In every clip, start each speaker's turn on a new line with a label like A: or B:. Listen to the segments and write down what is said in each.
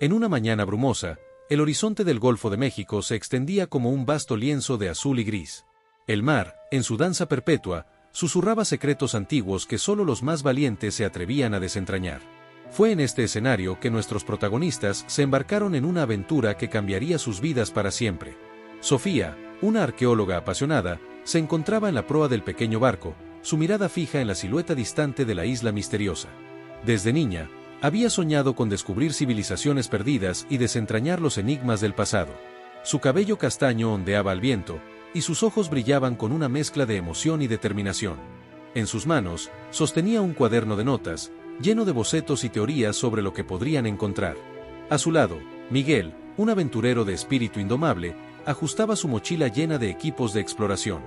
A: En una mañana brumosa, el horizonte del Golfo de México se extendía como un vasto lienzo de azul y gris. El mar, en su danza perpetua, susurraba secretos antiguos que solo los más valientes se atrevían a desentrañar. Fue en este escenario que nuestros protagonistas se embarcaron en una aventura que cambiaría sus vidas para siempre. Sofía, una arqueóloga apasionada, se encontraba en la proa del pequeño barco, su mirada fija en la silueta distante de la isla misteriosa. Desde niña, había soñado con descubrir civilizaciones perdidas y desentrañar los enigmas del pasado. Su cabello castaño ondeaba al viento, y sus ojos brillaban con una mezcla de emoción y determinación. En sus manos, sostenía un cuaderno de notas, lleno de bocetos y teorías sobre lo que podrían encontrar. A su lado, Miguel, un aventurero de espíritu indomable, ajustaba su mochila llena de equipos de exploración.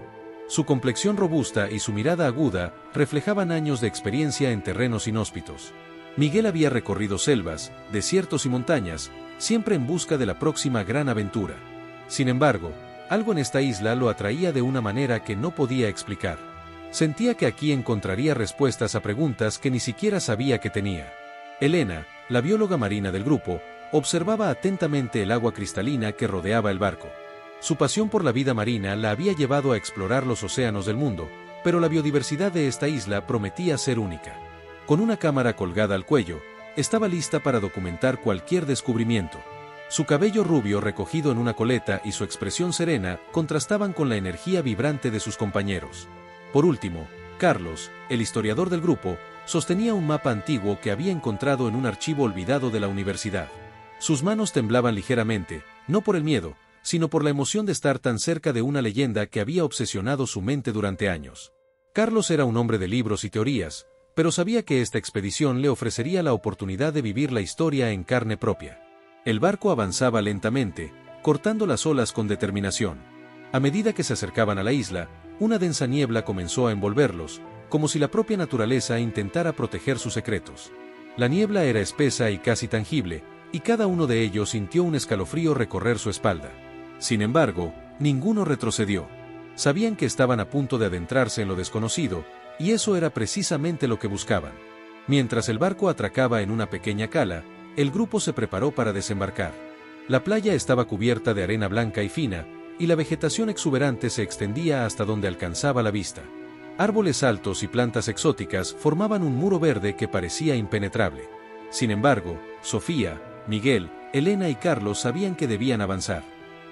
A: Su complexión robusta y su mirada aguda reflejaban años de experiencia en terrenos inhóspitos. Miguel había recorrido selvas, desiertos y montañas, siempre en busca de la próxima gran aventura. Sin embargo, algo en esta isla lo atraía de una manera que no podía explicar. Sentía que aquí encontraría respuestas a preguntas que ni siquiera sabía que tenía. Elena, la bióloga marina del grupo, observaba atentamente el agua cristalina que rodeaba el barco. Su pasión por la vida marina la había llevado a explorar los océanos del mundo, pero la biodiversidad de esta isla prometía ser única. Con una cámara colgada al cuello, estaba lista para documentar cualquier descubrimiento. Su cabello rubio recogido en una coleta y su expresión serena contrastaban con la energía vibrante de sus compañeros. Por último, Carlos, el historiador del grupo, sostenía un mapa antiguo que había encontrado en un archivo olvidado de la universidad. Sus manos temblaban ligeramente, no por el miedo, sino por la emoción de estar tan cerca de una leyenda que había obsesionado su mente durante años. Carlos era un hombre de libros y teorías, pero sabía que esta expedición le ofrecería la oportunidad de vivir la historia en carne propia. El barco avanzaba lentamente, cortando las olas con determinación. A medida que se acercaban a la isla, una densa niebla comenzó a envolverlos, como si la propia naturaleza intentara proteger sus secretos. La niebla era espesa y casi tangible, y cada uno de ellos sintió un escalofrío recorrer su espalda. Sin embargo, ninguno retrocedió. Sabían que estaban a punto de adentrarse en lo desconocido, y eso era precisamente lo que buscaban. Mientras el barco atracaba en una pequeña cala, el grupo se preparó para desembarcar. La playa estaba cubierta de arena blanca y fina, y la vegetación exuberante se extendía hasta donde alcanzaba la vista. Árboles altos y plantas exóticas formaban un muro verde que parecía impenetrable. Sin embargo, Sofía, Miguel, Elena y Carlos sabían que debían avanzar.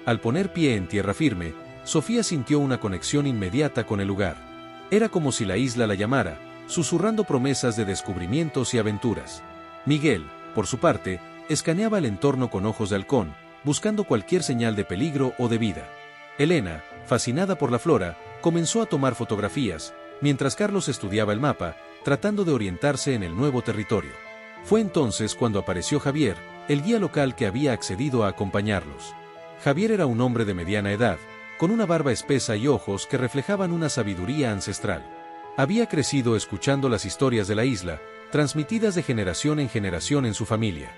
A: Al poner pie en tierra firme, Sofía sintió una conexión inmediata con el lugar. Era como si la isla la llamara, susurrando promesas de descubrimientos y aventuras. Miguel, por su parte, escaneaba el entorno con ojos de halcón, buscando cualquier señal de peligro o de vida. Elena, fascinada por la flora, comenzó a tomar fotografías, mientras Carlos estudiaba el mapa, tratando de orientarse en el nuevo territorio. Fue entonces cuando apareció Javier, el guía local que había accedido a acompañarlos. Javier era un hombre de mediana edad, con una barba espesa y ojos que reflejaban una sabiduría ancestral. Había crecido escuchando las historias de la isla, transmitidas de generación en generación en su familia.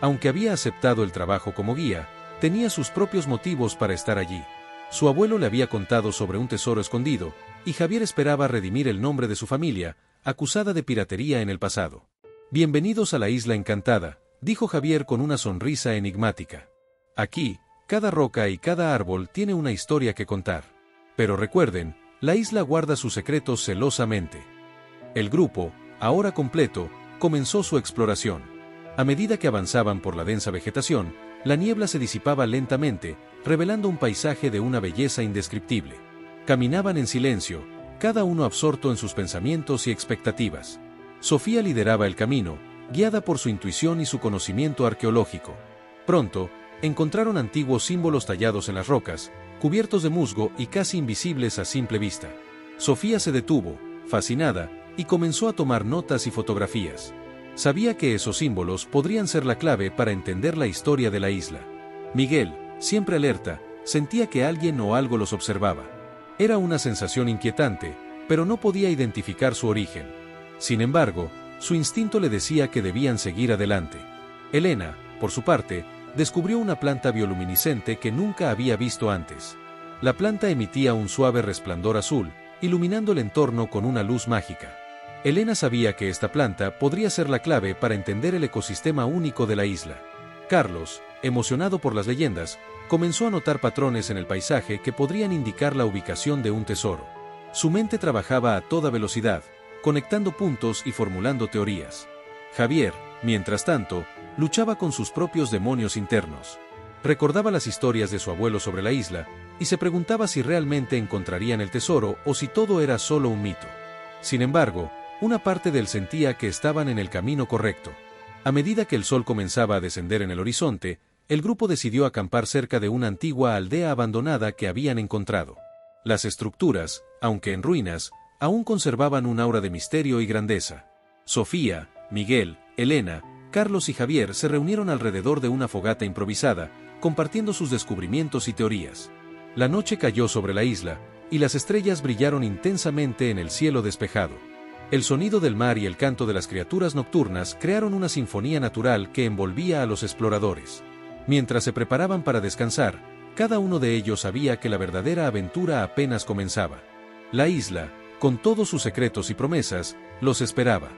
A: Aunque había aceptado el trabajo como guía, tenía sus propios motivos para estar allí. Su abuelo le había contado sobre un tesoro escondido, y Javier esperaba redimir el nombre de su familia, acusada de piratería en el pasado. «Bienvenidos a la isla encantada», dijo Javier con una sonrisa enigmática. «Aquí, cada roca y cada árbol tiene una historia que contar. Pero recuerden, la isla guarda sus secretos celosamente». El grupo, ahora completo, comenzó su exploración. A medida que avanzaban por la densa vegetación, la niebla se disipaba lentamente, revelando un paisaje de una belleza indescriptible. Caminaban en silencio, cada uno absorto en sus pensamientos y expectativas. Sofía lideraba el camino, guiada por su intuición y su conocimiento arqueológico. Pronto, encontraron antiguos símbolos tallados en las rocas, cubiertos de musgo y casi invisibles a simple vista. Sofía se detuvo, fascinada, y comenzó a tomar notas y fotografías. Sabía que esos símbolos podrían ser la clave para entender la historia de la isla. Miguel, siempre alerta, sentía que alguien o algo los observaba. Era una sensación inquietante, pero no podía identificar su origen. Sin embargo, su instinto le decía que debían seguir adelante. Elena, por su parte, descubrió una planta bioluminiscente que nunca había visto antes. La planta emitía un suave resplandor azul, iluminando el entorno con una luz mágica. Elena sabía que esta planta podría ser la clave para entender el ecosistema único de la isla. Carlos, emocionado por las leyendas, comenzó a notar patrones en el paisaje que podrían indicar la ubicación de un tesoro. Su mente trabajaba a toda velocidad, conectando puntos y formulando teorías. Javier, mientras tanto, luchaba con sus propios demonios internos. Recordaba las historias de su abuelo sobre la isla, y se preguntaba si realmente encontrarían el tesoro o si todo era solo un mito. Sin embargo, una parte de él sentía que estaban en el camino correcto. A medida que el sol comenzaba a descender en el horizonte, el grupo decidió acampar cerca de una antigua aldea abandonada que habían encontrado. Las estructuras, aunque en ruinas, aún conservaban un aura de misterio y grandeza. Sofía, Miguel, Elena, Carlos y Javier se reunieron alrededor de una fogata improvisada, compartiendo sus descubrimientos y teorías. La noche cayó sobre la isla, y las estrellas brillaron intensamente en el cielo despejado. El sonido del mar y el canto de las criaturas nocturnas crearon una sinfonía natural que envolvía a los exploradores. Mientras se preparaban para descansar, cada uno de ellos sabía que la verdadera aventura apenas comenzaba. La isla, con todos sus secretos y promesas, los esperaba.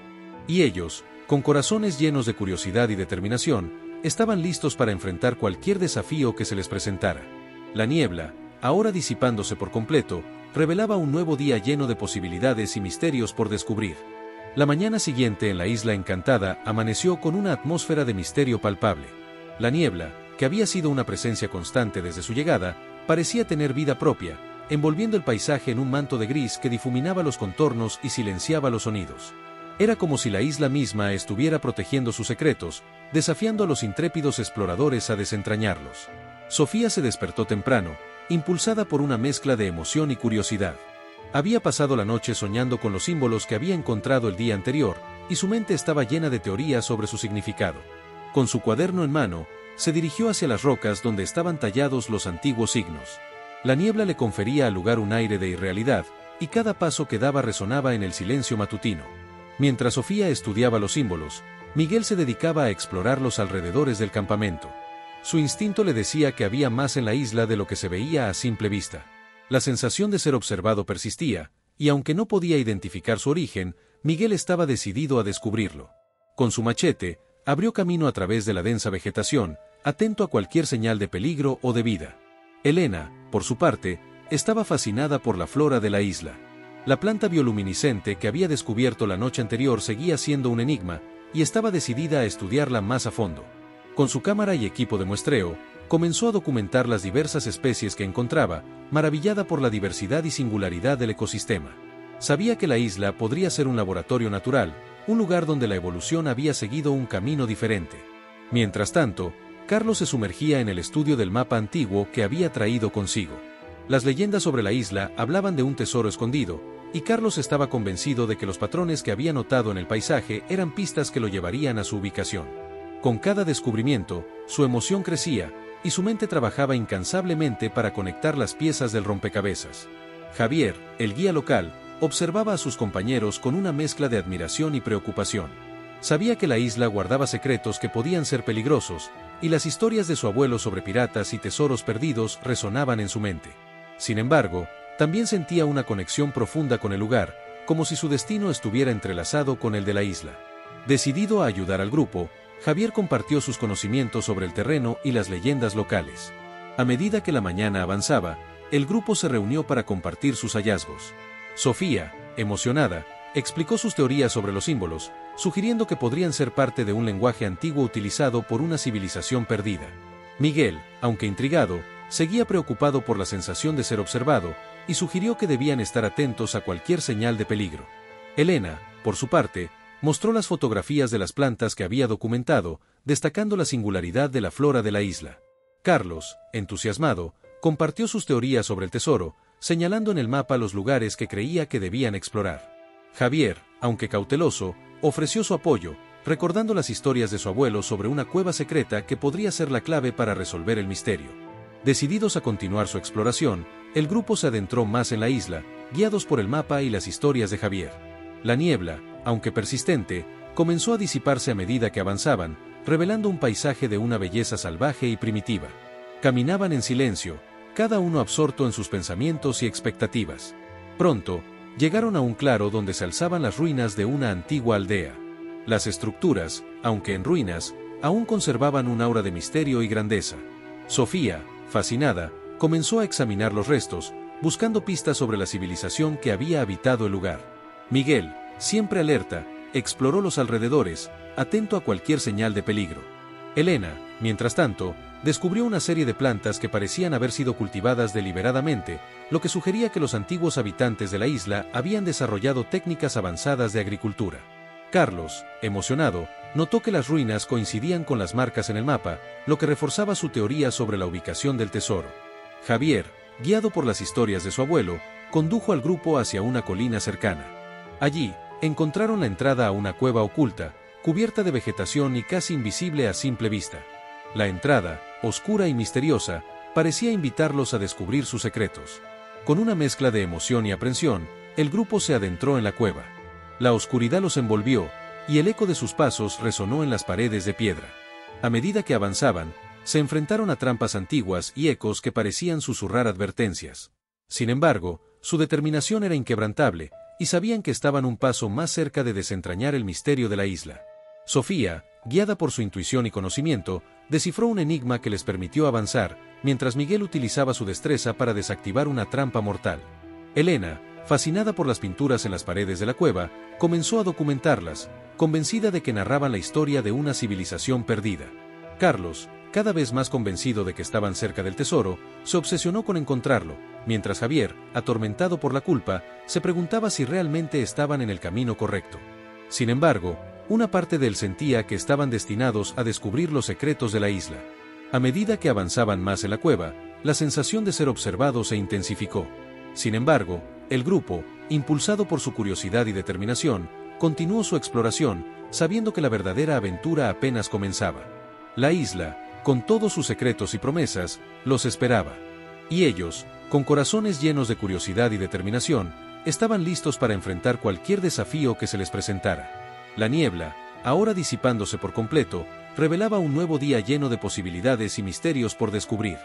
A: Y ellos, con corazones llenos de curiosidad y determinación, estaban listos para enfrentar cualquier desafío que se les presentara. La niebla, ahora disipándose por completo, revelaba un nuevo día lleno de posibilidades y misterios por descubrir. La mañana siguiente en la isla encantada amaneció con una atmósfera de misterio palpable. La niebla, que había sido una presencia constante desde su llegada, parecía tener vida propia, envolviendo el paisaje en un manto de gris que difuminaba los contornos y silenciaba los sonidos. Era como si la isla misma estuviera protegiendo sus secretos, desafiando a los intrépidos exploradores a desentrañarlos. Sofía se despertó temprano, impulsada por una mezcla de emoción y curiosidad. Había pasado la noche soñando con los símbolos que había encontrado el día anterior, y su mente estaba llena de teorías sobre su significado. Con su cuaderno en mano, se dirigió hacia las rocas donde estaban tallados los antiguos signos. La niebla le confería al lugar un aire de irrealidad, y cada paso que daba resonaba en el silencio matutino. Mientras Sofía estudiaba los símbolos, Miguel se dedicaba a explorar los alrededores del campamento. Su instinto le decía que había más en la isla de lo que se veía a simple vista. La sensación de ser observado persistía, y aunque no podía identificar su origen, Miguel estaba decidido a descubrirlo. Con su machete, abrió camino a través de la densa vegetación, atento a cualquier señal de peligro o de vida. Elena, por su parte, estaba fascinada por la flora de la isla. La planta bioluminiscente que había descubierto la noche anterior seguía siendo un enigma, y estaba decidida a estudiarla más a fondo. Con su cámara y equipo de muestreo, comenzó a documentar las diversas especies que encontraba, maravillada por la diversidad y singularidad del ecosistema. Sabía que la isla podría ser un laboratorio natural, un lugar donde la evolución había seguido un camino diferente. Mientras tanto, Carlos se sumergía en el estudio del mapa antiguo que había traído consigo. Las leyendas sobre la isla hablaban de un tesoro escondido, y Carlos estaba convencido de que los patrones que había notado en el paisaje eran pistas que lo llevarían a su ubicación. Con cada descubrimiento, su emoción crecía, y su mente trabajaba incansablemente para conectar las piezas del rompecabezas. Javier, el guía local, observaba a sus compañeros con una mezcla de admiración y preocupación. Sabía que la isla guardaba secretos que podían ser peligrosos, y las historias de su abuelo sobre piratas y tesoros perdidos resonaban en su mente. Sin embargo, también sentía una conexión profunda con el lugar, como si su destino estuviera entrelazado con el de la isla. Decidido a ayudar al grupo, Javier compartió sus conocimientos sobre el terreno y las leyendas locales. A medida que la mañana avanzaba, el grupo se reunió para compartir sus hallazgos. Sofía, emocionada, explicó sus teorías sobre los símbolos, sugiriendo que podrían ser parte de un lenguaje antiguo utilizado por una civilización perdida. Miguel, aunque intrigado, seguía preocupado por la sensación de ser observado, y sugirió que debían estar atentos a cualquier señal de peligro. Elena, por su parte, mostró las fotografías de las plantas que había documentado, destacando la singularidad de la flora de la isla. Carlos, entusiasmado, compartió sus teorías sobre el tesoro, señalando en el mapa los lugares que creía que debían explorar. Javier, aunque cauteloso, ofreció su apoyo, recordando las historias de su abuelo sobre una cueva secreta que podría ser la clave para resolver el misterio. Decididos a continuar su exploración, el grupo se adentró más en la isla, guiados por el mapa y las historias de Javier. La niebla, aunque persistente, comenzó a disiparse a medida que avanzaban, revelando un paisaje de una belleza salvaje y primitiva. Caminaban en silencio, cada uno absorto en sus pensamientos y expectativas. Pronto, llegaron a un claro donde se alzaban las ruinas de una antigua aldea. Las estructuras, aunque en ruinas, aún conservaban un aura de misterio y grandeza. Sofía, fascinada, comenzó a examinar los restos, buscando pistas sobre la civilización que había habitado el lugar. Miguel, siempre alerta, exploró los alrededores, atento a cualquier señal de peligro. Elena, mientras tanto, descubrió una serie de plantas que parecían haber sido cultivadas deliberadamente, lo que sugería que los antiguos habitantes de la isla habían desarrollado técnicas avanzadas de agricultura. Carlos, emocionado, notó que las ruinas coincidían con las marcas en el mapa, lo que reforzaba su teoría sobre la ubicación del tesoro. Javier, guiado por las historias de su abuelo, condujo al grupo hacia una colina cercana. Allí, encontraron la entrada a una cueva oculta, cubierta de vegetación y casi invisible a simple vista. La entrada, oscura y misteriosa, parecía invitarlos a descubrir sus secretos. Con una mezcla de emoción y aprensión, el grupo se adentró en la cueva. La oscuridad los envolvió, y el eco de sus pasos resonó en las paredes de piedra. A medida que avanzaban, se enfrentaron a trampas antiguas y ecos que parecían susurrar advertencias. Sin embargo, su determinación era inquebrantable, y sabían que estaban un paso más cerca de desentrañar el misterio de la isla. Sofía, guiada por su intuición y conocimiento, descifró un enigma que les permitió avanzar, mientras Miguel utilizaba su destreza para desactivar una trampa mortal. Elena, fascinada por las pinturas en las paredes de la cueva, comenzó a documentarlas, convencida de que narraban la historia de una civilización perdida. Carlos, cada vez más convencido de que estaban cerca del tesoro, se obsesionó con encontrarlo, mientras Javier, atormentado por la culpa, se preguntaba si realmente estaban en el camino correcto. Sin embargo, una parte de él sentía que estaban destinados a descubrir los secretos de la isla. A medida que avanzaban más en la cueva, la sensación de ser observados se intensificó. Sin embargo, el grupo, impulsado por su curiosidad y determinación, continuó su exploración, sabiendo que la verdadera aventura apenas comenzaba. La isla, con todos sus secretos y promesas, los esperaba. Y ellos, con corazones llenos de curiosidad y determinación, estaban listos para enfrentar cualquier desafío que se les presentara. La niebla, ahora disipándose por completo, revelaba un nuevo día lleno de posibilidades y misterios por descubrir.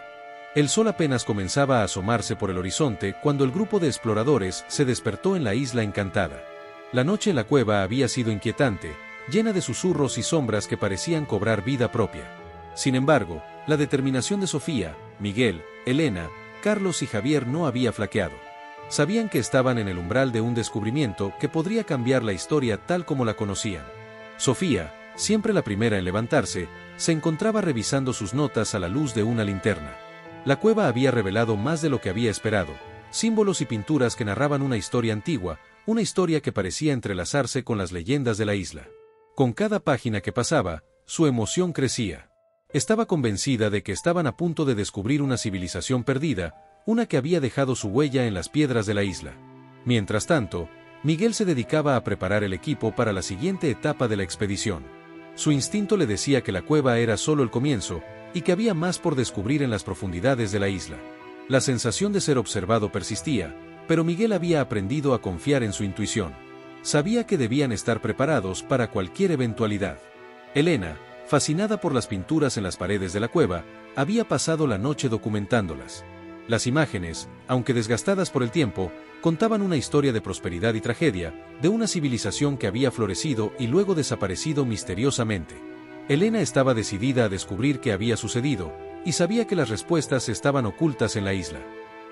A: El sol apenas comenzaba a asomarse por el horizonte cuando el grupo de exploradores se despertó en la isla encantada. La noche en la cueva había sido inquietante, llena de susurros y sombras que parecían cobrar vida propia. Sin embargo, la determinación de Sofía, Miguel, Elena, Carlos y Javier no había flaqueado. Sabían que estaban en el umbral de un descubrimiento que podría cambiar la historia tal como la conocían. Sofía, siempre la primera en levantarse, se encontraba revisando sus notas a la luz de una linterna. La cueva había revelado más de lo que había esperado, símbolos y pinturas que narraban una historia antigua, una historia que parecía entrelazarse con las leyendas de la isla. Con cada página que pasaba, su emoción crecía. Estaba convencida de que estaban a punto de descubrir una civilización perdida, una que había dejado su huella en las piedras de la isla. Mientras tanto, Miguel se dedicaba a preparar el equipo para la siguiente etapa de la expedición. Su instinto le decía que la cueva era solo el comienzo, y que había más por descubrir en las profundidades de la isla. La sensación de ser observado persistía, pero Miguel había aprendido a confiar en su intuición. Sabía que debían estar preparados para cualquier eventualidad. Elena, fascinada por las pinturas en las paredes de la cueva, había pasado la noche documentándolas. Las imágenes, aunque desgastadas por el tiempo, contaban una historia de prosperidad y tragedia, de una civilización que había florecido y luego desaparecido misteriosamente. Elena estaba decidida a descubrir qué había sucedido, y sabía que las respuestas estaban ocultas en la isla.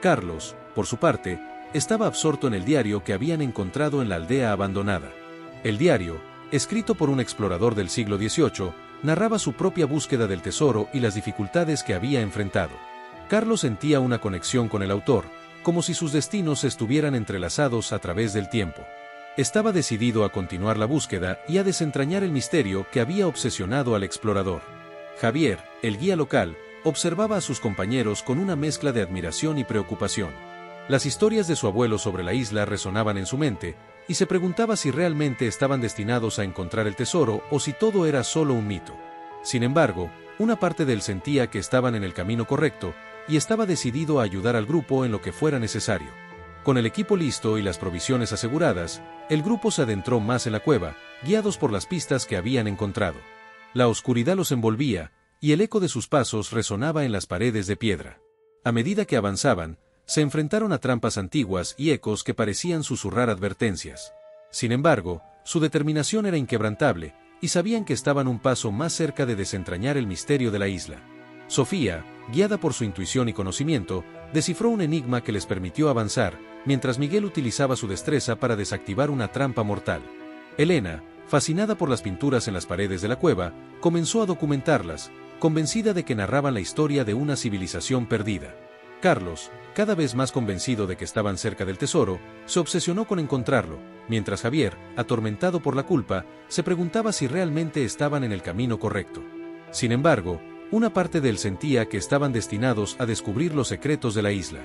A: Carlos, por su parte, estaba absorto en el diario que habían encontrado en la aldea abandonada. El diario, escrito por un explorador del siglo XVIII, narraba su propia búsqueda del tesoro y las dificultades que había enfrentado. Carlos sentía una conexión con el autor, como si sus destinos estuvieran entrelazados a través del tiempo. Estaba decidido a continuar la búsqueda y a desentrañar el misterio que había obsesionado al explorador. Javier, el guía local, observaba a sus compañeros con una mezcla de admiración y preocupación. Las historias de su abuelo sobre la isla resonaban en su mente, y se preguntaba si realmente estaban destinados a encontrar el tesoro o si todo era solo un mito. Sin embargo, una parte de él sentía que estaban en el camino correcto, y estaba decidido a ayudar al grupo en lo que fuera necesario. Con el equipo listo y las provisiones aseguradas, el grupo se adentró más en la cueva, guiados por las pistas que habían encontrado. La oscuridad los envolvía, y el eco de sus pasos resonaba en las paredes de piedra. A medida que avanzaban, se enfrentaron a trampas antiguas y ecos que parecían susurrar advertencias. Sin embargo, su determinación era inquebrantable, y sabían que estaban un paso más cerca de desentrañar el misterio de la isla. Sofía, guiada por su intuición y conocimiento, descifró un enigma que les permitió avanzar, mientras Miguel utilizaba su destreza para desactivar una trampa mortal. Elena, fascinada por las pinturas en las paredes de la cueva, comenzó a documentarlas, convencida de que narraban la historia de una civilización perdida. Carlos, cada vez más convencido de que estaban cerca del tesoro, se obsesionó con encontrarlo, mientras Javier, atormentado por la culpa, se preguntaba si realmente estaban en el camino correcto. Sin embargo, una parte de él sentía que estaban destinados a descubrir los secretos de la isla.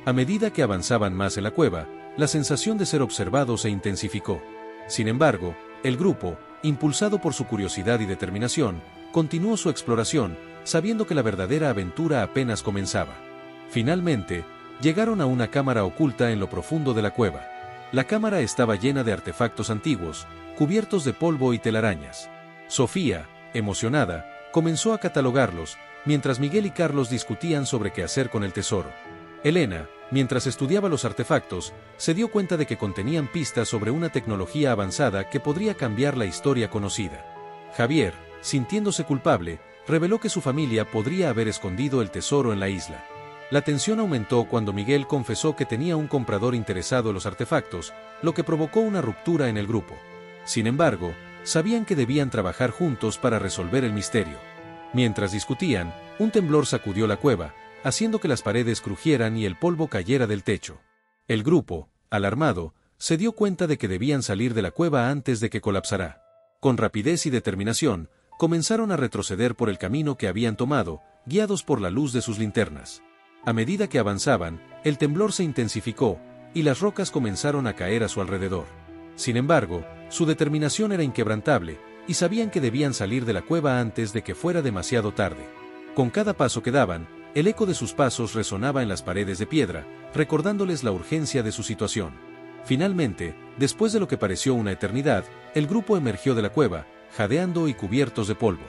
A: A medida que avanzaban más en la cueva, la sensación de ser observados se intensificó. Sin embargo, el grupo, impulsado por su curiosidad y determinación, continuó su exploración, sabiendo que la verdadera aventura apenas comenzaba. Finalmente, llegaron a una cámara oculta en lo profundo de la cueva. La cámara estaba llena de artefactos antiguos, cubiertos de polvo y telarañas. Sofía, emocionada, comenzó a catalogarlos, mientras Miguel y Carlos discutían sobre qué hacer con el tesoro. Elena, mientras estudiaba los artefactos, se dio cuenta de que contenían pistas sobre una tecnología avanzada que podría cambiar la historia conocida. Javier, sintiéndose culpable, reveló que su familia podría haber escondido el tesoro en la isla. La tensión aumentó cuando Miguel confesó que tenía un comprador interesado en los artefactos, lo que provocó una ruptura en el grupo. Sin embargo, sabían que debían trabajar juntos para resolver el misterio. Mientras discutían, un temblor sacudió la cueva, haciendo que las paredes crujieran y el polvo cayera del techo. El grupo, alarmado, se dio cuenta de que debían salir de la cueva antes de que colapsara. Con rapidez y determinación, comenzaron a retroceder por el camino que habían tomado, guiados por la luz de sus linternas. A medida que avanzaban, el temblor se intensificó, y las rocas comenzaron a caer a su alrededor. Sin embargo, su determinación era inquebrantable, y sabían que debían salir de la cueva antes de que fuera demasiado tarde. Con cada paso que daban, el eco de sus pasos resonaba en las paredes de piedra, recordándoles la urgencia de su situación. Finalmente, después de lo que pareció una eternidad, el grupo emergió de la cueva, jadeando y cubiertos de polvo.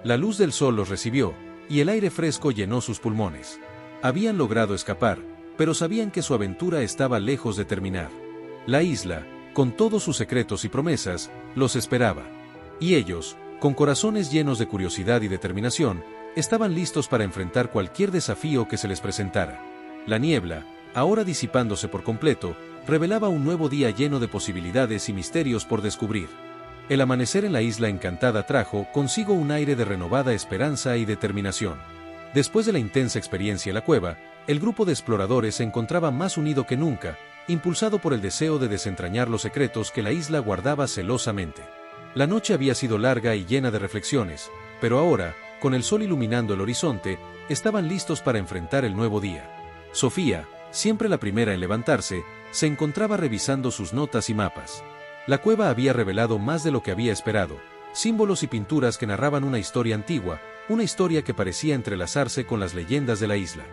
A: La luz del sol los recibió, y el aire fresco llenó sus pulmones. Habían logrado escapar, pero sabían que su aventura estaba lejos de terminar. La isla, con todos sus secretos y promesas, los esperaba. Y ellos, con corazones llenos de curiosidad y determinación, estaban listos para enfrentar cualquier desafío que se les presentara. La niebla, ahora disipándose por completo, revelaba un nuevo día lleno de posibilidades y misterios por descubrir. El amanecer en la isla encantada trajo consigo un aire de renovada esperanza y determinación. Después de la intensa experiencia en la cueva, el grupo de exploradores se encontraba más unido que nunca, impulsado por el deseo de desentrañar los secretos que la isla guardaba celosamente. La noche había sido larga y llena de reflexiones, pero ahora, con el sol iluminando el horizonte, estaban listos para enfrentar el nuevo día. Sofía, siempre la primera en levantarse, se encontraba revisando sus notas y mapas. La cueva había revelado más de lo que había esperado, símbolos y pinturas que narraban una historia antigua, una historia que parecía entrelazarse con las leyendas de la isla.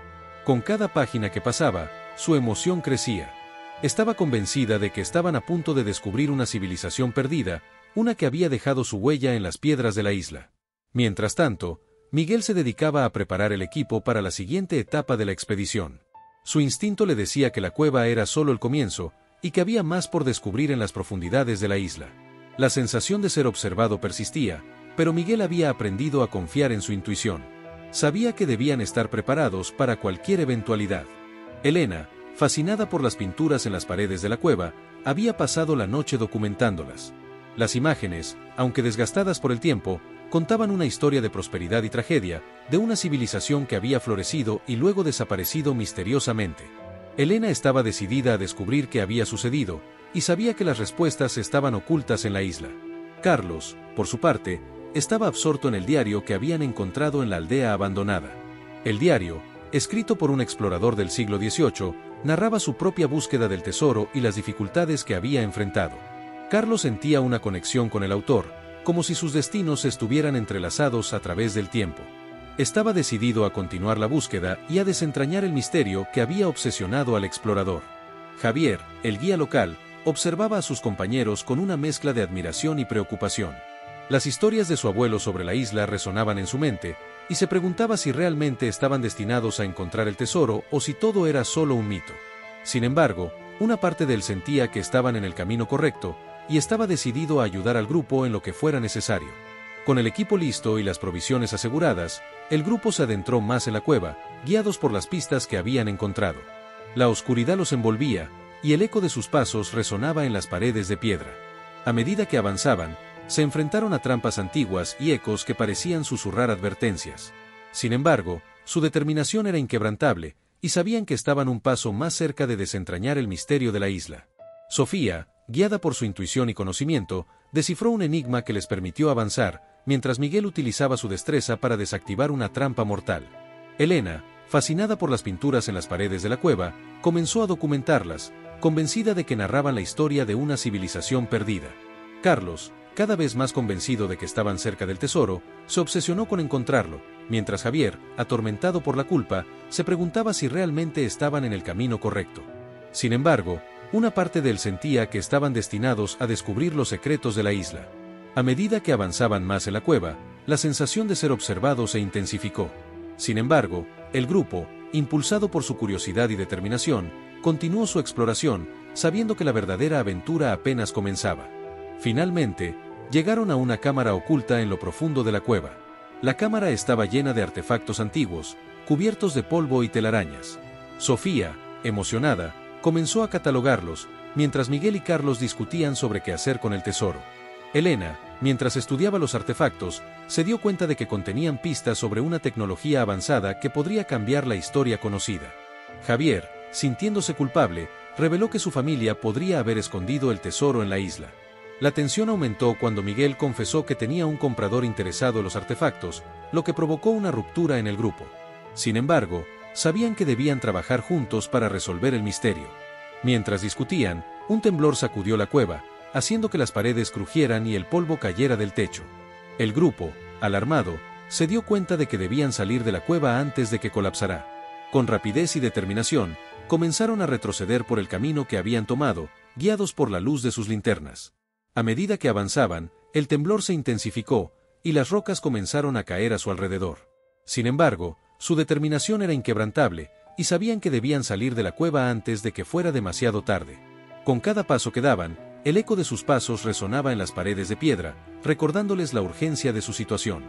A: Con cada página que pasaba, su emoción crecía. Estaba convencida de que estaban a punto de descubrir una civilización perdida, una que había dejado su huella en las piedras de la isla. Mientras tanto, Miguel se dedicaba a preparar el equipo para la siguiente etapa de la expedición. Su instinto le decía que la cueva era solo el comienzo, y que había más por descubrir en las profundidades de la isla. La sensación de ser observado persistía, pero Miguel había aprendido a confiar en su intuición. Sabía que debían estar preparados para cualquier eventualidad. Elena, fascinada por las pinturas en las paredes de la cueva, había pasado la noche documentándolas. Las imágenes, aunque desgastadas por el tiempo, contaban una historia de prosperidad y tragedia, de una civilización que había florecido y luego desaparecido misteriosamente. Elena estaba decidida a descubrir qué había sucedido, y sabía que las respuestas estaban ocultas en la isla. Carlos, por su parte, estaba absorto en el diario que habían encontrado en la aldea abandonada. El diario, escrito por un explorador del siglo XVIII, narraba su propia búsqueda del tesoro y las dificultades que había enfrentado. Carlos sentía una conexión con el autor, como si sus destinos estuvieran entrelazados a través del tiempo. Estaba decidido a continuar la búsqueda y a desentrañar el misterio que había obsesionado al explorador. Javier, el guía local, observaba a sus compañeros con una mezcla de admiración y preocupación. Las historias de su abuelo sobre la isla resonaban en su mente, y se preguntaba si realmente estaban destinados a encontrar el tesoro o si todo era solo un mito. Sin embargo, una parte de él sentía que estaban en el camino correcto, y estaba decidido a ayudar al grupo en lo que fuera necesario. Con el equipo listo y las provisiones aseguradas, el grupo se adentró más en la cueva, guiados por las pistas que habían encontrado. La oscuridad los envolvía, y el eco de sus pasos resonaba en las paredes de piedra. A medida que avanzaban, se enfrentaron a trampas antiguas y ecos que parecían susurrar advertencias. Sin embargo, su determinación era inquebrantable, y sabían que estaban un paso más cerca de desentrañar el misterio de la isla. Sofía, guiada por su intuición y conocimiento, descifró un enigma que les permitió avanzar, mientras Miguel utilizaba su destreza para desactivar una trampa mortal. Elena, fascinada por las pinturas en las paredes de la cueva, comenzó a documentarlas, convencida de que narraban la historia de una civilización perdida. Carlos, cada vez más convencido de que estaban cerca del tesoro, se obsesionó con encontrarlo, mientras Javier, atormentado por la culpa, se preguntaba si realmente estaban en el camino correcto. Sin embargo, una parte de él sentía que estaban destinados a descubrir los secretos de la isla. A medida que avanzaban más en la cueva, la sensación de ser observados se intensificó. Sin embargo, el grupo, impulsado por su curiosidad y determinación, continuó su exploración, sabiendo que la verdadera aventura apenas comenzaba. Finalmente, llegaron a una cámara oculta en lo profundo de la cueva. La cámara estaba llena de artefactos antiguos, cubiertos de polvo y telarañas. Sofía, emocionada, comenzó a catalogarlos, mientras Miguel y Carlos discutían sobre qué hacer con el tesoro. Elena, mientras estudiaba los artefactos, se dio cuenta de que contenían pistas sobre una tecnología avanzada que podría cambiar la historia conocida. Javier, sintiéndose culpable, reveló que su familia podría haber escondido el tesoro en la isla. La tensión aumentó cuando Miguel confesó que tenía un comprador interesado en los artefactos, lo que provocó una ruptura en el grupo. Sin embargo, sabían que debían trabajar juntos para resolver el misterio. Mientras discutían, un temblor sacudió la cueva, haciendo que las paredes crujieran y el polvo cayera del techo. El grupo, alarmado, se dio cuenta de que debían salir de la cueva antes de que colapsara. Con rapidez y determinación, comenzaron a retroceder por el camino que habían tomado, guiados por la luz de sus linternas. A medida que avanzaban, el temblor se intensificó, y las rocas comenzaron a caer a su alrededor. Sin embargo, su determinación era inquebrantable, y sabían que debían salir de la cueva antes de que fuera demasiado tarde. Con cada paso que daban, el eco de sus pasos resonaba en las paredes de piedra, recordándoles la urgencia de su situación.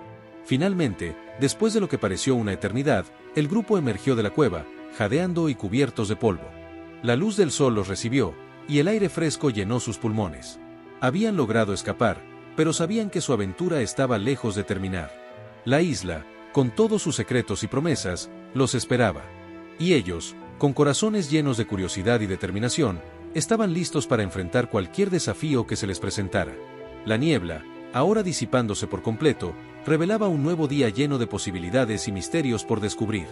A: Finalmente, después de lo que pareció una eternidad, el grupo emergió de la cueva, jadeando y cubiertos de polvo. La luz del sol los recibió, y el aire fresco llenó sus pulmones. Habían logrado escapar, pero sabían que su aventura estaba lejos de terminar. La isla, con todos sus secretos y promesas, los esperaba. Y ellos, con corazones llenos de curiosidad y determinación, estaban listos para enfrentar cualquier desafío que se les presentara. La niebla, ahora disipándose por completo, revelaba un nuevo día lleno de posibilidades y misterios por descubrir.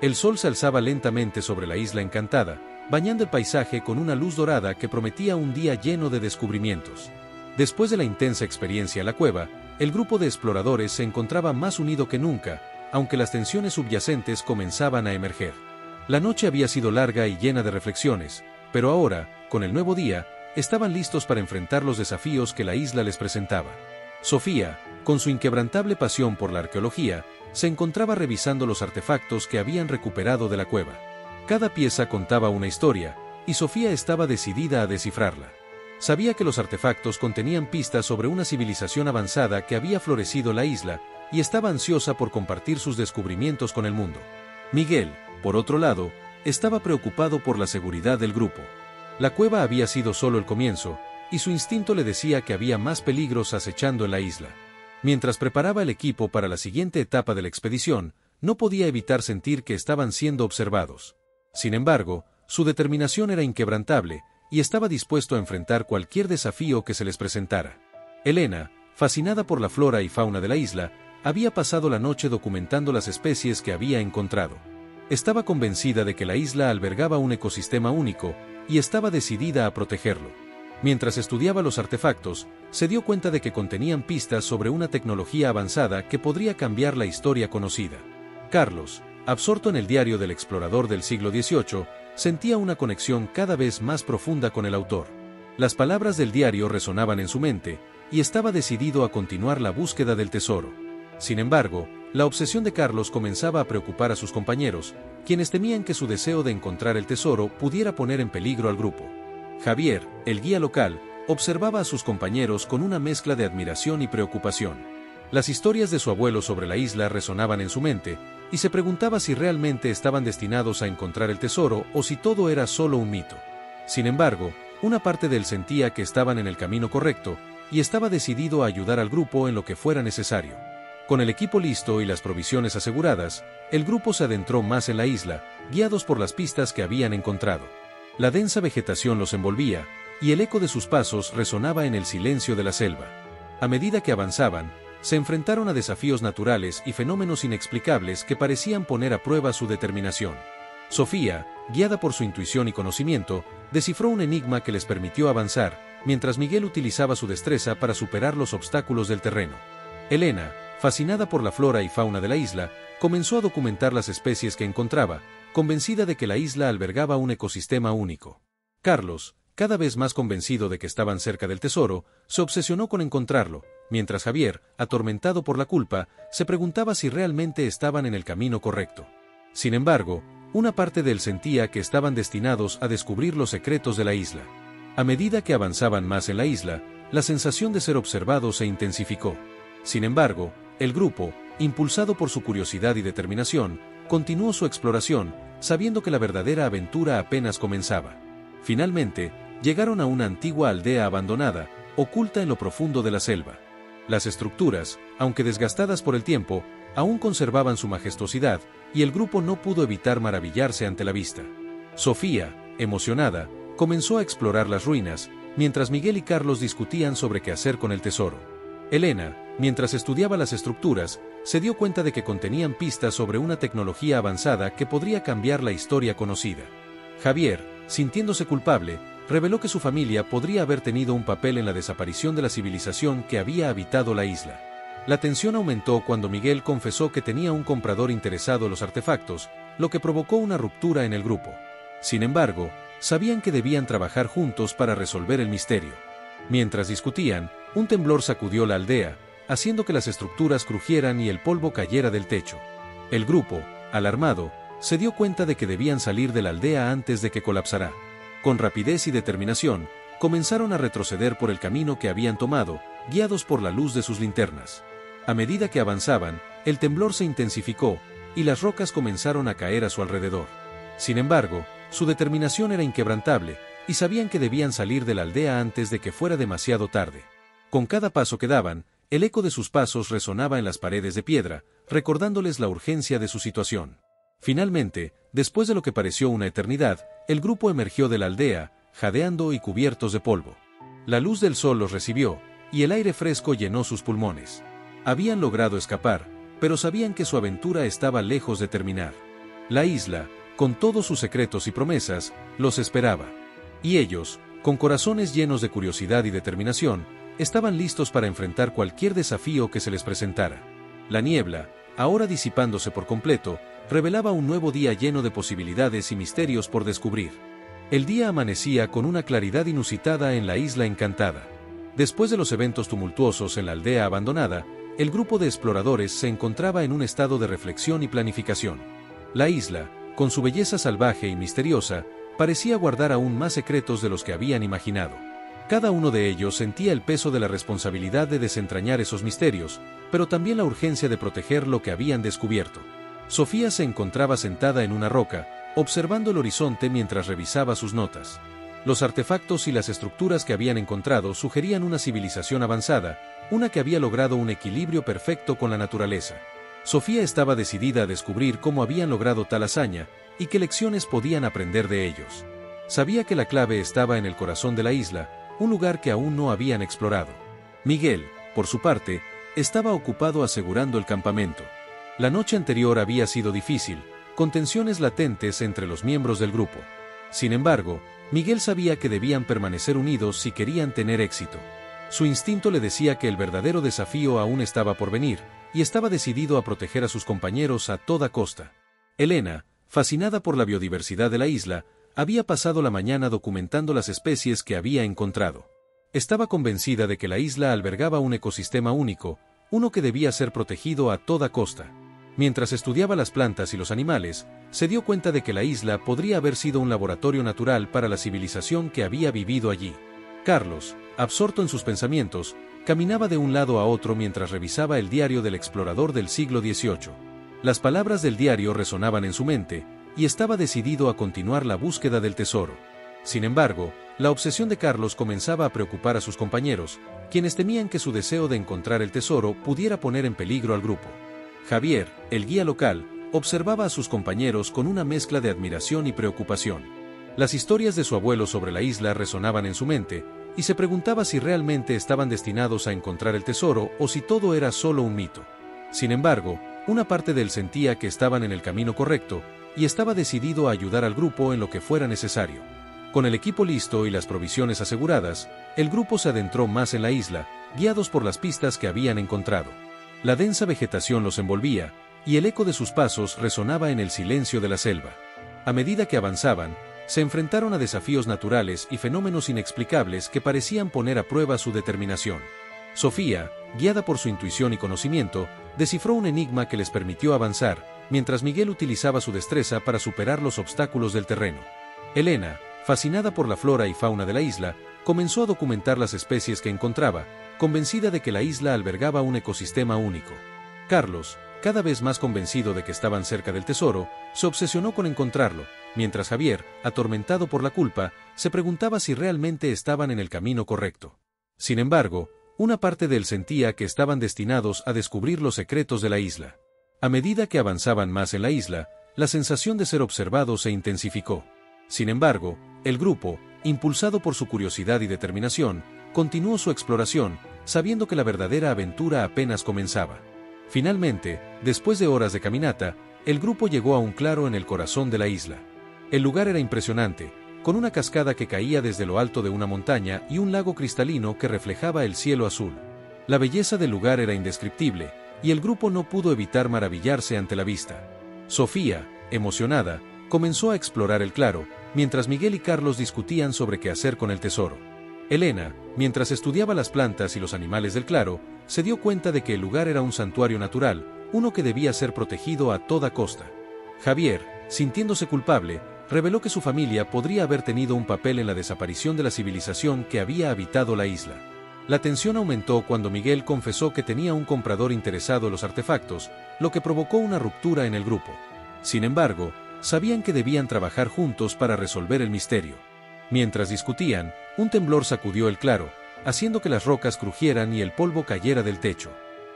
A: El sol se alzaba lentamente sobre la isla encantada, bañando el paisaje con una luz dorada que prometía un día lleno de descubrimientos. Después de la intensa experiencia en la cueva, el grupo de exploradores se encontraba más unido que nunca, aunque las tensiones subyacentes comenzaban a emerger. La noche había sido larga y llena de reflexiones, pero ahora, con el nuevo día, estaban listos para enfrentar los desafíos que la isla les presentaba. Sofía, con su inquebrantable pasión por la arqueología, se encontraba revisando los artefactos que habían recuperado de la cueva. Cada pieza contaba una historia, y Sofía estaba decidida a descifrarla. Sabía que los artefactos contenían pistas sobre una civilización avanzada que había florecido la isla, y estaba ansiosa por compartir sus descubrimientos con el mundo. Miguel, por otro lado, estaba preocupado por la seguridad del grupo. La cueva había sido solo el comienzo, y su instinto le decía que había más peligros acechando en la isla. Mientras preparaba el equipo para la siguiente etapa de la expedición, no podía evitar sentir que estaban siendo observados. Sin embargo, su determinación era inquebrantable, y estaba dispuesto a enfrentar cualquier desafío que se les presentara. Elena, fascinada por la flora y fauna de la isla, había pasado la noche documentando las especies que había encontrado. Estaba convencida de que la isla albergaba un ecosistema único, y estaba decidida a protegerlo. Mientras estudiaba los artefactos, se dio cuenta de que contenían pistas sobre una tecnología avanzada que podría cambiar la historia conocida. Carlos, absorto en el diario del explorador del siglo XVIII, sentía una conexión cada vez más profunda con el autor. Las palabras del diario resonaban en su mente, y estaba decidido a continuar la búsqueda del tesoro. Sin embargo, la obsesión de Carlos comenzaba a preocupar a sus compañeros, quienes temían que su deseo de encontrar el tesoro pudiera poner en peligro al grupo. Javier, el guía local, observaba a sus compañeros con una mezcla de admiración y preocupación. Las historias de su abuelo sobre la isla resonaban en su mente, y se preguntaba si realmente estaban destinados a encontrar el tesoro o si todo era solo un mito. Sin embargo, una parte de él sentía que estaban en el camino correcto, y estaba decidido a ayudar al grupo en lo que fuera necesario. Con el equipo listo y las provisiones aseguradas, el grupo se adentró más en la isla, guiados por las pistas que habían encontrado. La densa vegetación los envolvía, y el eco de sus pasos resonaba en el silencio de la selva. A medida que avanzaban, se enfrentaron a desafíos naturales y fenómenos inexplicables que parecían poner a prueba su determinación. Sofía, guiada por su intuición y conocimiento, descifró un enigma que les permitió avanzar, mientras Miguel utilizaba su destreza para superar los obstáculos del terreno. Elena, fascinada por la flora y fauna de la isla, comenzó a documentar las especies que encontraba, convencida de que la isla albergaba un ecosistema único. Carlos, cada vez más convencido de que estaban cerca del tesoro, se obsesionó con encontrarlo, mientras Javier, atormentado por la culpa, se preguntaba si realmente estaban en el camino correcto. Sin embargo, una parte de él sentía que estaban destinados a descubrir los secretos de la isla. A medida que avanzaban más en la isla, la sensación de ser observados se intensificó. Sin embargo, el grupo, impulsado por su curiosidad y determinación, continuó su exploración, sabiendo que la verdadera aventura apenas comenzaba. Finalmente, llegaron a una antigua aldea abandonada, oculta en lo profundo de la selva. Las estructuras, aunque desgastadas por el tiempo, aún conservaban su majestuosidad, y el grupo no pudo evitar maravillarse ante la vista. Sofía, emocionada, comenzó a explorar las ruinas, mientras Miguel y Carlos discutían sobre qué hacer con el tesoro. Elena, mientras estudiaba las estructuras, se dio cuenta de que contenían pistas sobre una tecnología avanzada que podría cambiar la historia conocida. Javier, sintiéndose culpable, reveló que su familia podría haber tenido un papel en la desaparición de la civilización que había habitado la isla. La tensión aumentó cuando Miguel confesó que tenía un comprador interesado en los artefactos, lo que provocó una ruptura en el grupo. Sin embargo, sabían que debían trabajar juntos para resolver el misterio. Mientras discutían, un temblor sacudió la aldea, haciendo que las estructuras crujieran y el polvo cayera del techo. El grupo, alarmado, se dio cuenta de que debían salir de la aldea antes de que colapsara. Con rapidez y determinación, comenzaron a retroceder por el camino que habían tomado, guiados por la luz de sus linternas. A medida que avanzaban, el temblor se intensificó, y las rocas comenzaron a caer a su alrededor. Sin embargo, su determinación era inquebrantable, y sabían que debían salir de la aldea antes de que fuera demasiado tarde. Con cada paso que daban, el eco de sus pasos resonaba en las paredes de piedra, recordándoles la urgencia de su situación. Finalmente, después de lo que pareció una eternidad, el grupo emergió de la aldea, jadeando y cubiertos de polvo. La luz del sol los recibió, y el aire fresco llenó sus pulmones. Habían logrado escapar, pero sabían que su aventura estaba lejos de terminar. La isla, con todos sus secretos y promesas, los esperaba. Y ellos, con corazones llenos de curiosidad y determinación, estaban listos para enfrentar cualquier desafío que se les presentara. La niebla, ahora disipándose por completo, revelaba un nuevo día lleno de posibilidades y misterios por descubrir. El día amanecía con una claridad inusitada en la isla encantada. Después de los eventos tumultuosos en la aldea abandonada, el grupo de exploradores se encontraba en un estado de reflexión y planificación. La isla, con su belleza salvaje y misteriosa, parecía guardar aún más secretos de los que habían imaginado. Cada uno de ellos sentía el peso de la responsabilidad de desentrañar esos misterios, pero también la urgencia de proteger lo que habían descubierto. Sofía se encontraba sentada en una roca, observando el horizonte mientras revisaba sus notas. Los artefactos y las estructuras que habían encontrado sugerían una civilización avanzada, una que había logrado un equilibrio perfecto con la naturaleza. Sofía estaba decidida a descubrir cómo habían logrado tal hazaña, y qué lecciones podían aprender de ellos. Sabía que la clave estaba en el corazón de la isla, un lugar que aún no habían explorado. Miguel, por su parte, estaba ocupado asegurando el campamento. La noche anterior había sido difícil, con tensiones latentes entre los miembros del grupo. Sin embargo, Miguel sabía que debían permanecer unidos si querían tener éxito. Su instinto le decía que el verdadero desafío aún estaba por venir, y estaba decidido a proteger a sus compañeros a toda costa. Elena, fascinada por la biodiversidad de la isla, había pasado la mañana documentando las especies que había encontrado. Estaba convencida de que la isla albergaba un ecosistema único, uno que debía ser protegido a toda costa. Mientras estudiaba las plantas y los animales, se dio cuenta de que la isla podría haber sido un laboratorio natural para la civilización que había vivido allí. Carlos, absorto en sus pensamientos, caminaba de un lado a otro mientras revisaba el diario del explorador del siglo XVIII. Las palabras del diario resonaban en su mente, y estaba decidido a continuar la búsqueda del tesoro. Sin embargo, la obsesión de Carlos comenzaba a preocupar a sus compañeros, quienes temían que su deseo de encontrar el tesoro pudiera poner en peligro al grupo. Javier, el guía local, observaba a sus compañeros con una mezcla de admiración y preocupación. Las historias de su abuelo sobre la isla resonaban en su mente, y se preguntaba si realmente estaban destinados a encontrar el tesoro o si todo era solo un mito. Sin embargo, una parte de él sentía que estaban en el camino correcto, y estaba decidido a ayudar al grupo en lo que fuera necesario. Con el equipo listo y las provisiones aseguradas, el grupo se adentró más en la isla, guiados por las pistas que habían encontrado. La densa vegetación los envolvía, y el eco de sus pasos resonaba en el silencio de la selva. A medida que avanzaban, se enfrentaron a desafíos naturales y fenómenos inexplicables que parecían poner a prueba su determinación. Sofía, guiada por su intuición y conocimiento, descifró un enigma que les permitió avanzar, mientras Miguel utilizaba su destreza para superar los obstáculos del terreno. Elena, fascinada por la flora y fauna de la isla, comenzó a documentar las especies que encontraba, convencida de que la isla albergaba un ecosistema único. Carlos, cada vez más convencido de que estaban cerca del tesoro, se obsesionó con encontrarlo, mientras Javier, atormentado por la culpa, se preguntaba si realmente estaban en el camino correcto. Sin embargo, una parte de él sentía que estaban destinados a descubrir los secretos de la isla. A medida que avanzaban más en la isla, la sensación de ser observados se intensificó. Sin embargo, el grupo, impulsado por su curiosidad y determinación, continuó su exploración, sabiendo que la verdadera aventura apenas comenzaba. Finalmente, después de horas de caminata, el grupo llegó a un claro en el corazón de la isla. El lugar era impresionante, con una cascada que caía desde lo alto de una montaña y un lago cristalino que reflejaba el cielo azul. La belleza del lugar era indescriptible, y el grupo no pudo evitar maravillarse ante la vista. Sofía, emocionada, comenzó a explorar el claro, mientras Miguel y Carlos discutían sobre qué hacer con el tesoro. Elena, mientras estudiaba las plantas y los animales del claro, se dio cuenta de que el lugar era un santuario natural, uno que debía ser protegido a toda costa. Javier, sintiéndose culpable, reveló que su familia podría haber tenido un papel en la desaparición de la civilización que había habitado la isla. La tensión aumentó cuando Miguel confesó que tenía un comprador interesado en los artefactos, lo que provocó una ruptura en el grupo. Sin embargo, sabían que debían trabajar juntos para resolver el misterio. Mientras discutían, un temblor sacudió el claro, haciendo que las rocas crujieran y el polvo cayera del techo.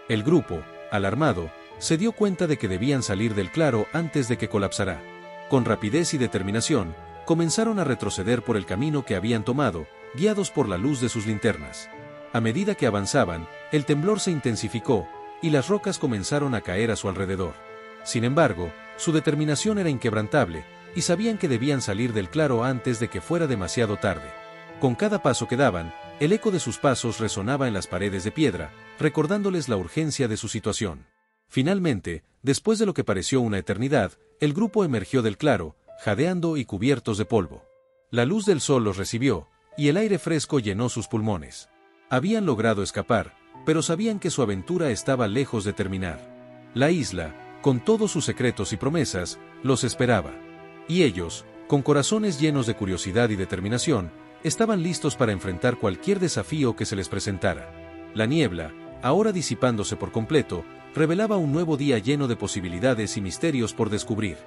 A: El grupo, alarmado, se dio cuenta de que debían salir del claro antes de que colapsara. Con rapidez y determinación, comenzaron a retroceder por el camino que habían tomado, guiados por la luz de sus linternas. A medida que avanzaban, el temblor se intensificó, y las rocas comenzaron a caer a su alrededor. Sin embargo, su determinación era inquebrantable, y sabían que debían salir del claro antes de que fuera demasiado tarde. Con cada paso que daban, el eco de sus pasos resonaba en las paredes de piedra, recordándoles la urgencia de su situación. Finalmente, después de lo que pareció una eternidad, el grupo emergió del claro, jadeando y cubiertos de polvo. La luz del sol los recibió, y el aire fresco llenó sus pulmones. Habían logrado escapar, pero sabían que su aventura estaba lejos de terminar. La isla, con todos sus secretos y promesas, los esperaba. Y ellos, con corazones llenos de curiosidad y determinación, estaban listos para enfrentar cualquier desafío que se les presentara. La niebla, ahora disipándose por completo, revelaba un nuevo día lleno de posibilidades y misterios por descubrir.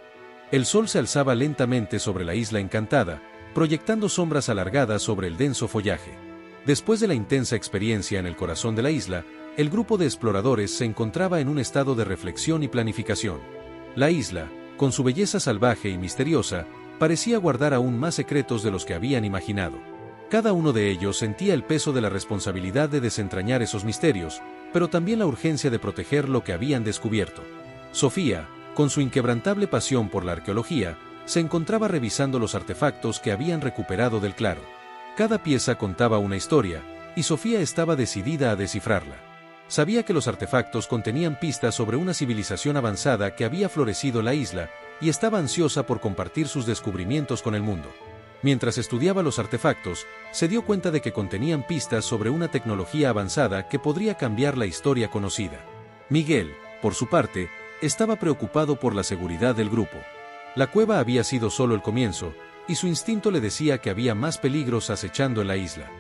A: El sol se alzaba lentamente sobre la isla encantada, proyectando sombras alargadas sobre el denso follaje. Después de la intensa experiencia en el corazón de la isla, el grupo de exploradores se encontraba en un estado de reflexión y planificación. La isla, con su belleza salvaje y misteriosa, parecía guardar aún más secretos de los que habían imaginado. Cada uno de ellos sentía el peso de la responsabilidad de desentrañar esos misterios, pero también la urgencia de proteger lo que habían descubierto. Sofía, con su inquebrantable pasión por la arqueología, se encontraba revisando los artefactos que habían recuperado del claro. Cada pieza contaba una historia, y Sofía estaba decidida a descifrarla. Sabía que los artefactos contenían pistas sobre una civilización avanzada que había florecido en la isla, y estaba ansiosa por compartir sus descubrimientos con el mundo. Mientras estudiaba los artefactos, se dio cuenta de que contenían pistas sobre una tecnología avanzada que podría cambiar la historia conocida. Miguel, por su parte, estaba preocupado por la seguridad del grupo. La cueva había sido solo el comienzo, y su instinto le decía que había más peligros acechando en la isla.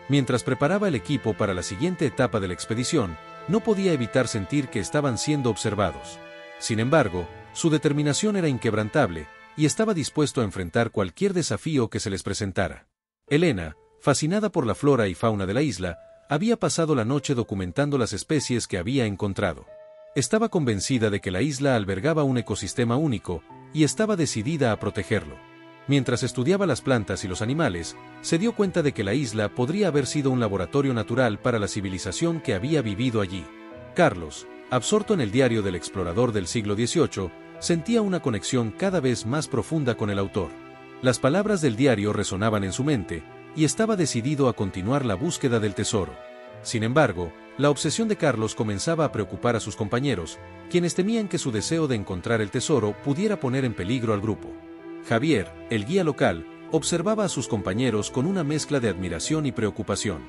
A: Mientras preparaba el equipo para la siguiente etapa de la expedición, no podía evitar sentir que estaban siendo observados. Sin embargo, su determinación era inquebrantable, y estaba dispuesto a enfrentar cualquier desafío que se les presentara. Elena, fascinada por la flora y fauna de la isla, había pasado la noche documentando las especies que había encontrado. Estaba convencida de que la isla albergaba un ecosistema único, y estaba decidida a protegerlo. Mientras estudiaba las plantas y los animales, se dio cuenta de que la isla podría haber sido un laboratorio natural para la civilización que había vivido allí. Carlos, absorto en el diario del explorador del siglo XVIII, sentía una conexión cada vez más profunda con el autor. Las palabras del diario resonaban en su mente, y estaba decidido a continuar la búsqueda del tesoro. Sin embargo, la obsesión de Carlos comenzaba a preocupar a sus compañeros, quienes temían que su deseo de encontrar el tesoro pudiera poner en peligro al grupo. Javier, el guía local, observaba a sus compañeros con una mezcla de admiración y preocupación.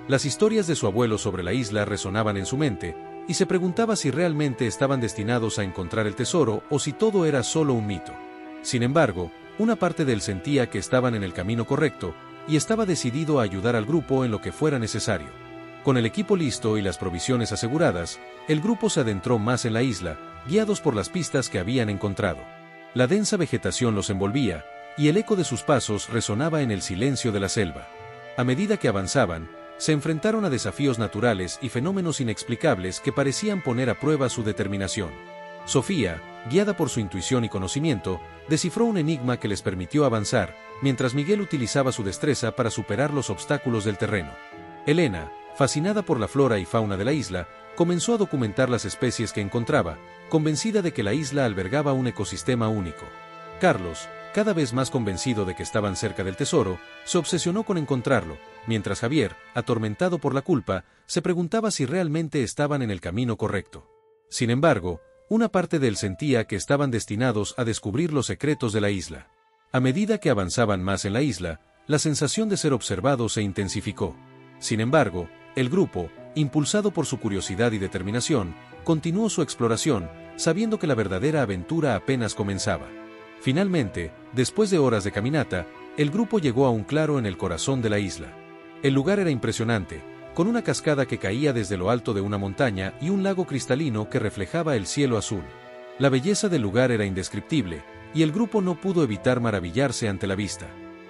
A: Las historias de su abuelo sobre la isla resonaban en su mente, y se preguntaba si realmente estaban destinados a encontrar el tesoro o si todo era solo un mito. Sin embargo, una parte de él sentía que estaban en el camino correcto, y estaba decidido a ayudar al grupo en lo que fuera necesario. Con el equipo listo y las provisiones aseguradas, el grupo se adentró más en la isla, guiados por las pistas que habían encontrado. La densa vegetación los envolvía, y el eco de sus pasos resonaba en el silencio de la selva. A medida que avanzaban, se enfrentaron a desafíos naturales y fenómenos inexplicables que parecían poner a prueba su determinación. Sofía, guiada por su intuición y conocimiento, descifró un enigma que les permitió avanzar, mientras Miguel utilizaba su destreza para superar los obstáculos del terreno. Elena, fascinada por la flora y fauna de la isla, comenzó a documentar las especies que encontraba, convencida de que la isla albergaba un ecosistema único. Carlos, cada vez más convencido de que estaban cerca del tesoro, se obsesionó con encontrarlo, mientras Javier, atormentado por la culpa, se preguntaba si realmente estaban en el camino correcto. Sin embargo, una parte de él sentía que estaban destinados a descubrir los secretos de la isla. A medida que avanzaban más en la isla, la sensación de ser observado se intensificó. Sin embargo, el grupo, impulsado por su curiosidad y determinación, continuó su exploración, sabiendo que la verdadera aventura apenas comenzaba. Finalmente, después de horas de caminata, el grupo llegó a un claro en el corazón de la isla. El lugar era impresionante, con una cascada que caía desde lo alto de una montaña y un lago cristalino que reflejaba el cielo azul. La belleza del lugar era indescriptible, y el grupo no pudo evitar maravillarse ante la vista.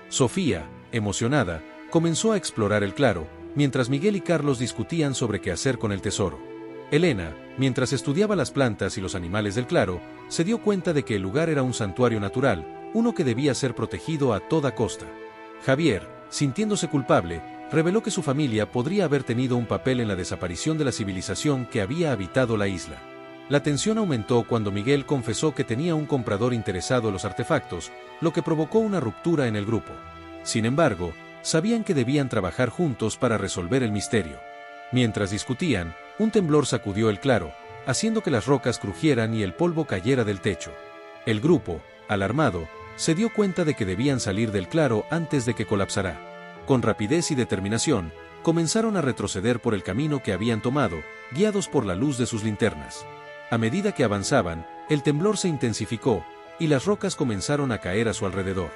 A: Sofía, emocionada, comenzó a explorar el claro, mientras Miguel y Carlos discutían sobre qué hacer con el tesoro. Elena, mientras estudiaba las plantas y los animales del claro, se dio cuenta de que el lugar era un santuario natural, uno que debía ser protegido a toda costa. Javier, sintiéndose culpable, reveló que su familia podría haber tenido un papel en la desaparición de la civilización que había habitado la isla. La tensión aumentó cuando Miguel confesó que tenía un comprador interesado en los artefactos, lo que provocó una ruptura en el grupo. Sin embargo, sabían que debían trabajar juntos para resolver el misterio. Mientras discutían, un temblor sacudió el claro, haciendo que las rocas crujieran y el polvo cayera del techo. El grupo, alarmado, se dio cuenta de que debían salir del claro antes de que colapsara. Con rapidez y determinación, comenzaron a retroceder por el camino que habían tomado, guiados por la luz de sus linternas. A medida que avanzaban, el temblor se intensificó, y las rocas comenzaron a caer a su alrededor.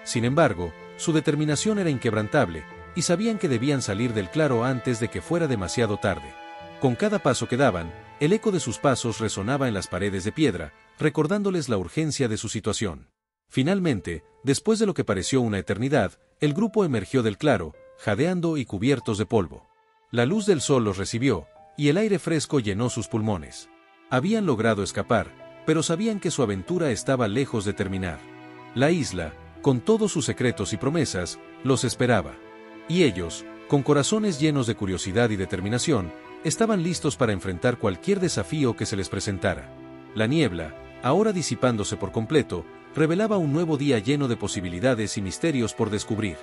A: Sin embargo, su determinación era inquebrantable, y sabían que debían salir del claro antes de que fuera demasiado tarde. Con cada paso que daban, el eco de sus pasos resonaba en las paredes de piedra, recordándoles la urgencia de su situación. Finalmente, después de lo que pareció una eternidad, el grupo emergió del claro, jadeando y cubiertos de polvo. La luz del sol los recibió, y el aire fresco llenó sus pulmones. Habían logrado escapar, pero sabían que su aventura estaba lejos de terminar. La isla, con todos sus secretos y promesas, los esperaba. Y ellos, con corazones llenos de curiosidad y determinación, estaban listos para enfrentar cualquier desafío que se les presentara. La niebla, ahora disipándose por completo, revelaba un nuevo día lleno de posibilidades y misterios por descubrir.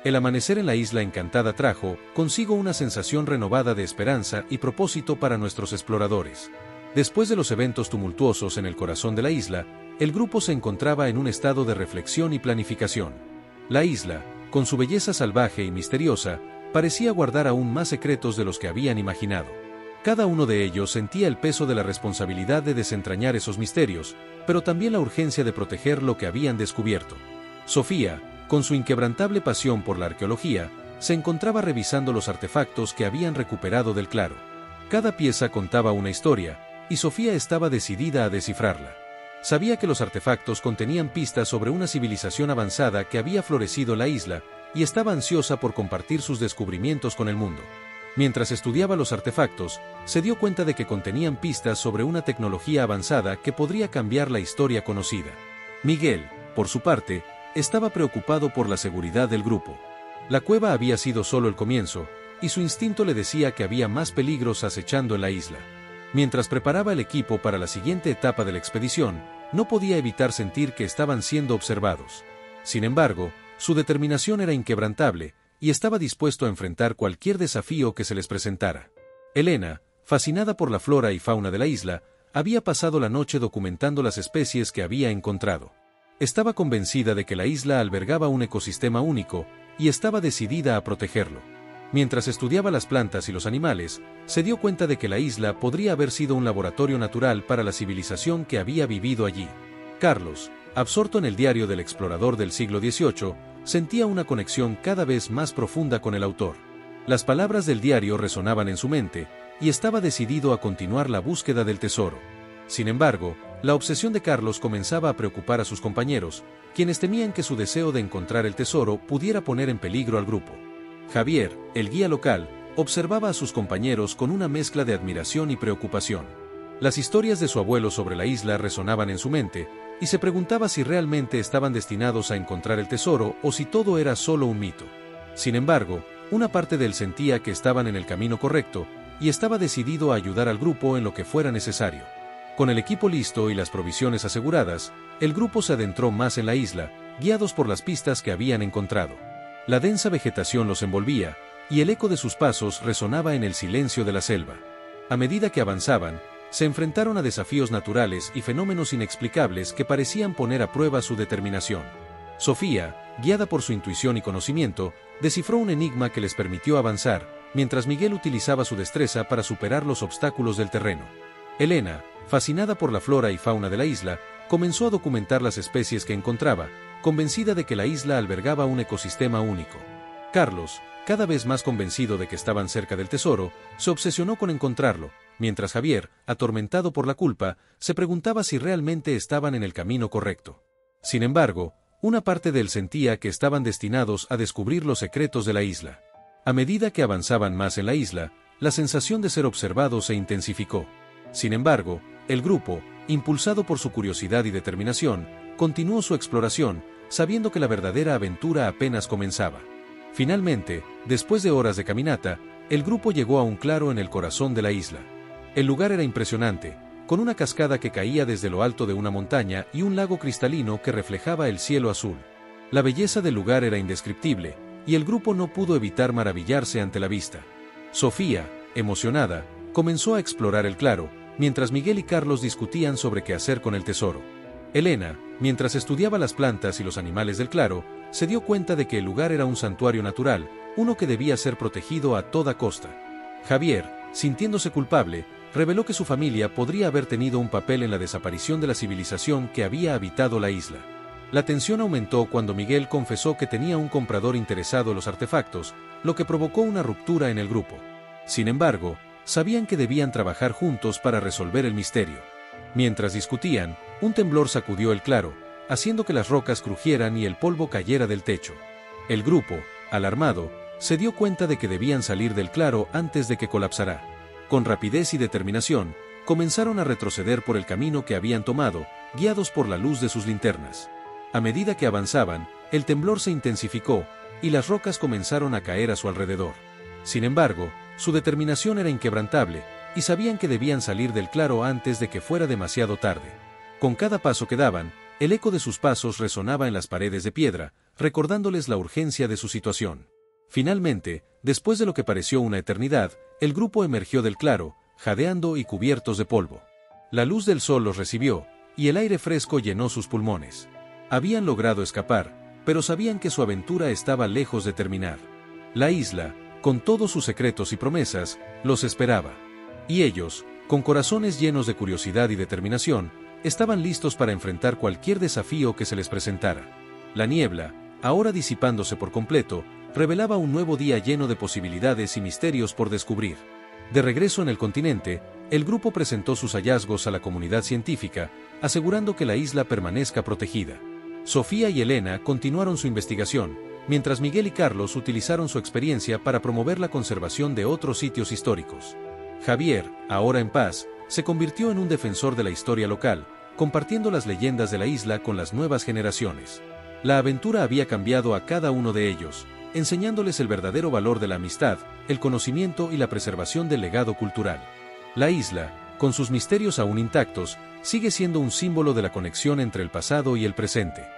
A: El amanecer en la isla encantada trajo consigo una sensación renovada de esperanza y propósito para nuestros exploradores. Después de los eventos tumultuosos en el corazón de la isla, el grupo se encontraba en un estado de reflexión y planificación. La isla, con su belleza salvaje y misteriosa, parecía guardar aún más secretos de los que habían imaginado. Cada uno de ellos sentía el peso de la responsabilidad de desentrañar esos misterios, pero también la urgencia de proteger lo que habían descubierto. Sofía, con su inquebrantable pasión por la arqueología, se encontraba revisando los artefactos que habían recuperado del claro. Cada pieza contaba una historia, y Sofía estaba decidida a descifrarla. Sabía que los artefactos contenían pistas sobre una civilización avanzada que había florecido en la isla, y estaba ansiosa por compartir sus descubrimientos con el mundo. Mientras estudiaba los artefactos, se dio cuenta de que contenían pistas sobre una tecnología avanzada que podría cambiar la historia conocida. Miguel, por su parte, estaba preocupado por la seguridad del grupo. La cueva había sido solo el comienzo, y su instinto le decía que había más peligros acechando en la isla. Mientras preparaba el equipo para la siguiente etapa de la expedición, no podía evitar sentir que estaban siendo observados. Sin embargo, su determinación era inquebrantable, y estaba dispuesto a enfrentar cualquier desafío que se les presentara. Elena, fascinada por la flora y fauna de la isla, había pasado la noche documentando las especies que había encontrado. Estaba convencida de que la isla albergaba un ecosistema único, y estaba decidida a protegerlo. Mientras estudiaba las plantas y los animales, se dio cuenta de que la isla podría haber sido un laboratorio natural para la civilización que había vivido allí. Carlos, absorto en el diario del explorador del siglo XVIII, sentía una conexión cada vez más profunda con el autor. Las palabras del diario resonaban en su mente, y estaba decidido a continuar la búsqueda del tesoro. Sin embargo, la obsesión de Carlos comenzaba a preocupar a sus compañeros, quienes temían que su deseo de encontrar el tesoro pudiera poner en peligro al grupo. Javier, el guía local, observaba a sus compañeros con una mezcla de admiración y preocupación. Las historias de su abuelo sobre la isla resonaban en su mente, y se preguntaba si realmente estaban destinados a encontrar el tesoro o si todo era solo un mito. Sin embargo, una parte de él sentía que estaban en el camino correcto, y estaba decidido a ayudar al grupo en lo que fuera necesario. Con el equipo listo y las provisiones aseguradas, el grupo se adentró más en la isla, guiados por las pistas que habían encontrado. La densa vegetación los envolvía, y el eco de sus pasos resonaba en el silencio de la selva. A medida que avanzaban, se enfrentaron a desafíos naturales y fenómenos inexplicables que parecían poner a prueba su determinación. Sofía, guiada por su intuición y conocimiento, descifró un enigma que les permitió avanzar, mientras Miguel utilizaba su destreza para superar los obstáculos del terreno. Elena, fascinada por la flora y fauna de la isla, comenzó a documentar las especies que encontraba, convencida de que la isla albergaba un ecosistema único. Carlos, cada vez más convencido de que estaban cerca del tesoro, se obsesionó con encontrarlo, mientras Javier, atormentado por la culpa, se preguntaba si realmente estaban en el camino correcto. Sin embargo, una parte de él sentía que estaban destinados a descubrir los secretos de la isla. A medida que avanzaban más en la isla, la sensación de ser observados se intensificó. Sin embargo, el grupo, impulsado por su curiosidad y determinación, continuó su exploración, sabiendo que la verdadera aventura apenas comenzaba. Finalmente, después de horas de caminata, el grupo llegó a un claro en el corazón de la isla. El lugar era impresionante, con una cascada que caía desde lo alto de una montaña y un lago cristalino que reflejaba el cielo azul. La belleza del lugar era indescriptible, y el grupo no pudo evitar maravillarse ante la vista. Sofía, emocionada, comenzó a explorar el claro, mientras Miguel y Carlos discutían sobre qué hacer con el tesoro. Elena, mientras estudiaba las plantas y los animales del claro, se dio cuenta de que el lugar era un santuario natural, uno que debía ser protegido a toda costa. Javier, sintiéndose culpable, reveló que su familia podría haber tenido un papel en la desaparición de la civilización que había habitado la isla. La tensión aumentó cuando Miguel confesó que tenía un comprador interesado en los artefactos, lo que provocó una ruptura en el grupo. Sin embargo, sabían que debían trabajar juntos para resolver el misterio. Mientras discutían, un temblor sacudió el claro, haciendo que las rocas crujieran y el polvo cayera del techo. El grupo, alarmado, se dio cuenta de que debían salir del claro antes de que colapsara. Con rapidez y determinación, comenzaron a retroceder por el camino que habían tomado, guiados por la luz de sus linternas. A medida que avanzaban, el temblor se intensificó, y las rocas comenzaron a caer a su alrededor. Sin embargo, su determinación era inquebrantable, y sabían que debían salir del claro antes de que fuera demasiado tarde. Con cada paso que daban, el eco de sus pasos resonaba en las paredes de piedra, recordándoles la urgencia de su situación. Finalmente, después de lo que pareció una eternidad, el grupo emergió del claro, jadeando y cubiertos de polvo. La luz del sol los recibió, y el aire fresco llenó sus pulmones. Habían logrado escapar, pero sabían que su aventura estaba lejos de terminar. La isla, con todos sus secretos y promesas, los esperaba. Y ellos, con corazones llenos de curiosidad y determinación, estaban listos para enfrentar cualquier desafío que se les presentara. La niebla, ahora disipándose por completo, revelaba un nuevo día lleno de posibilidades y misterios por descubrir. De regreso en el continente, el grupo presentó sus hallazgos a la comunidad científica, asegurando que la isla permanezca protegida. Sofía y Elena continuaron su investigación, mientras Miguel y Carlos utilizaron su experiencia para promover la conservación de otros sitios históricos. Javier, ahora en paz, se convirtió en un defensor de la historia local, compartiendo las leyendas de la isla con las nuevas generaciones. La aventura había cambiado a cada uno de ellos, enseñándoles el verdadero valor de la amistad, el conocimiento y la preservación del legado cultural. La isla, con sus misterios aún intactos, sigue siendo un símbolo de la conexión entre el pasado y el presente.